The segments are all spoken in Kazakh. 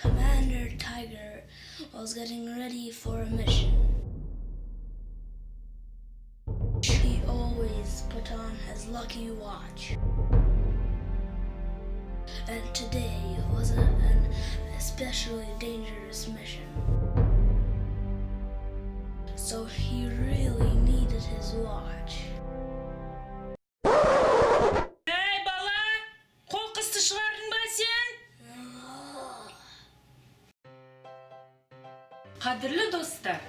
Commander Tiger was getting ready for a mission. He always put on his lucky watch. And today was an especially dangerous mission. So he really needed his watch. Hey bala, qo'qqisni chiqarding ba sen? Qadrli do'stlar,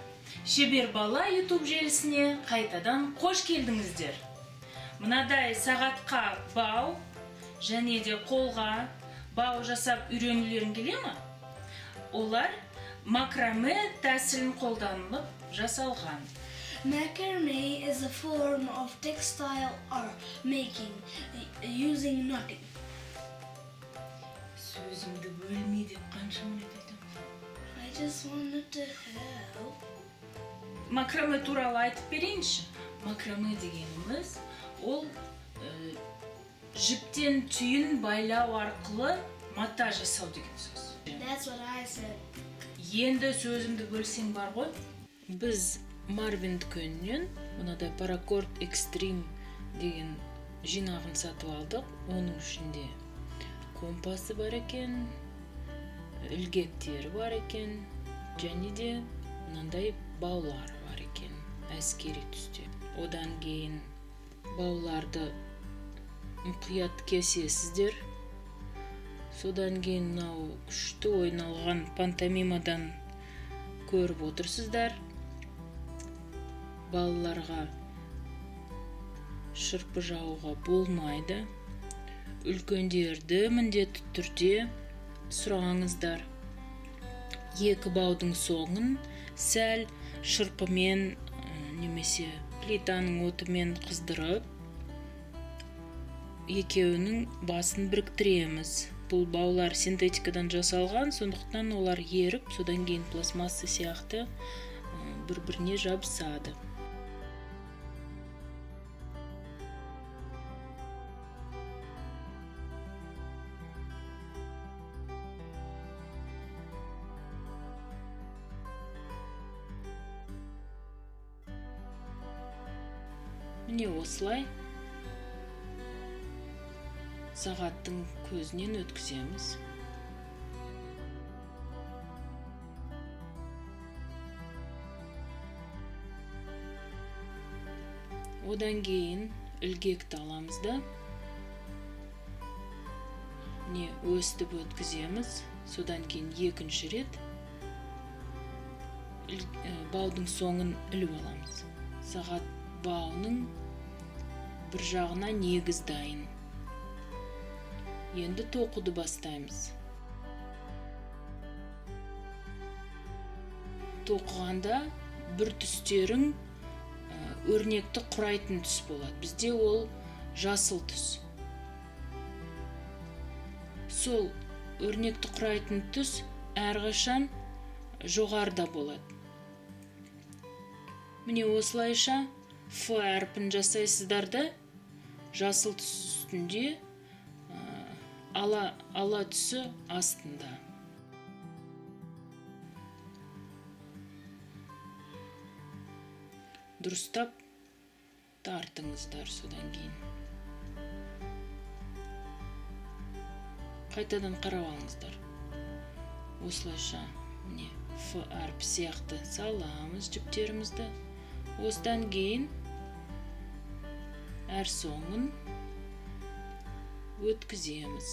Sheber.bala YouTube желісіне қайтадан қош келдіңіздер. Мынадай сағатқа бау және де қолға бау жасап үйренулерің келе ме? Олар макраме тәсілін қолданылып жасалған. Macrame is a form of textile art making using knotting. Сөзімді бөлме деп қанша рет айтамын? I just wanted to help. Макраме туралы айтып берейінші. Макраме дегеніміз ол жіптен түйін байлау арқылы мата жасау деген сөз. That's what I said. Енді сөзімді бөлсең бар ғой. Біз Марвин дүкенінен мынадай паракорд экстрим деген жинағын сатып алдық. Оның ішінде компасы бар екен, ілгектері бар екен, және де мынандай баулар бар екен, әскери түсте. Одан кейін бауларды мұқият кесесіздер. Содан кейін мынау күшті ойналған пантомимадан көріп отырсыздар. Балаларға шырпы жағуға болмайды. Үлкендерді міндетті түрде сұраңыздар. Екі баудың соңын сәл шырпымен немесе плитаның отымен қыздырып, екеуінің басын біріктіреміз. Бұл баулар синтетикадан жасалған, сондықтан олар еріп, содан кейін пластмасса сияқты бір-біріне жабысады. Міне осылай сағаттың көзінен өткіземіз. Одан кейін ілгекті аламыз да, міне өстіп өткіземіз. Содан кейін екінші рет баудың соңын іліп аламыз. Сағат бауының бір жағына негіз дайын. Енді тоқуды бастаймыз. Тоқығанда бір түстерің өрнекті құрайтын түс болады. Бізде ол жасыл түс. Сол өрнекті құрайтын түс әрқашан жоғарыда болады. Міне осылайша Ф әрпін жасайсыздар да, жасыл түс үстінде, ала түсі астында. Дұрыстап тартыңыздар содан кейін. Қайтадан қарап алыңыздар. Осылайша міне Ф әрпі сияқты саламыз жіптерімізді. Осыдан кейін әр соңын өткіземіз.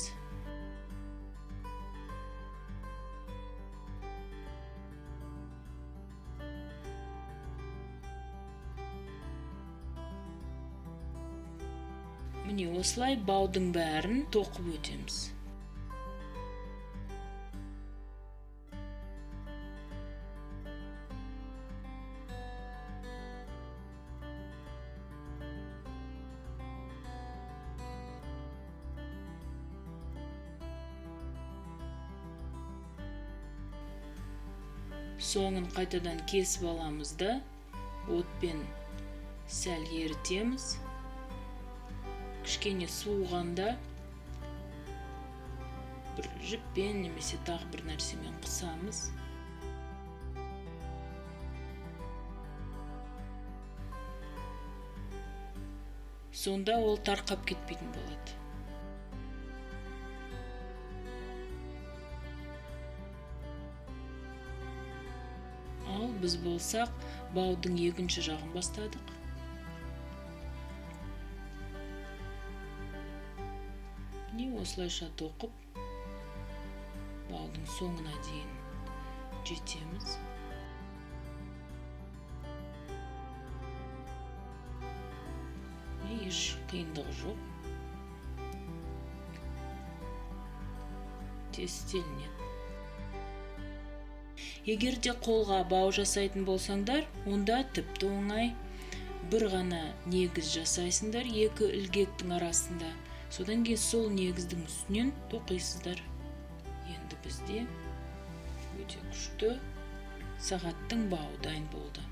Міне осылай баудың бәрін тоқып өтеміз. Соңын қайтадан кесіп аламыз да, отпен сәл ерітеміз. Кішкене суығанда бір жіппен немесе тағы бір нәрсемен қысамыз. Сонда ол тарқап кетпейтін болады. Ал біз болсақ, баудың екінші жағын бастадық. Не осылайша тоқып, баудың соңына дейін жетеміз. Еш қиындығы жоқ. Тез істелінеді. Егер де қолға бау жасайтын болсаңдар, онда тіпті оңай. Бір ғана негіз жасайсыңдар екі ілгектің арасында. Содан кейін сол негіздің үстінен тоқисыздар. Енді бізде өте күшті сағаттың бауы дайын болды.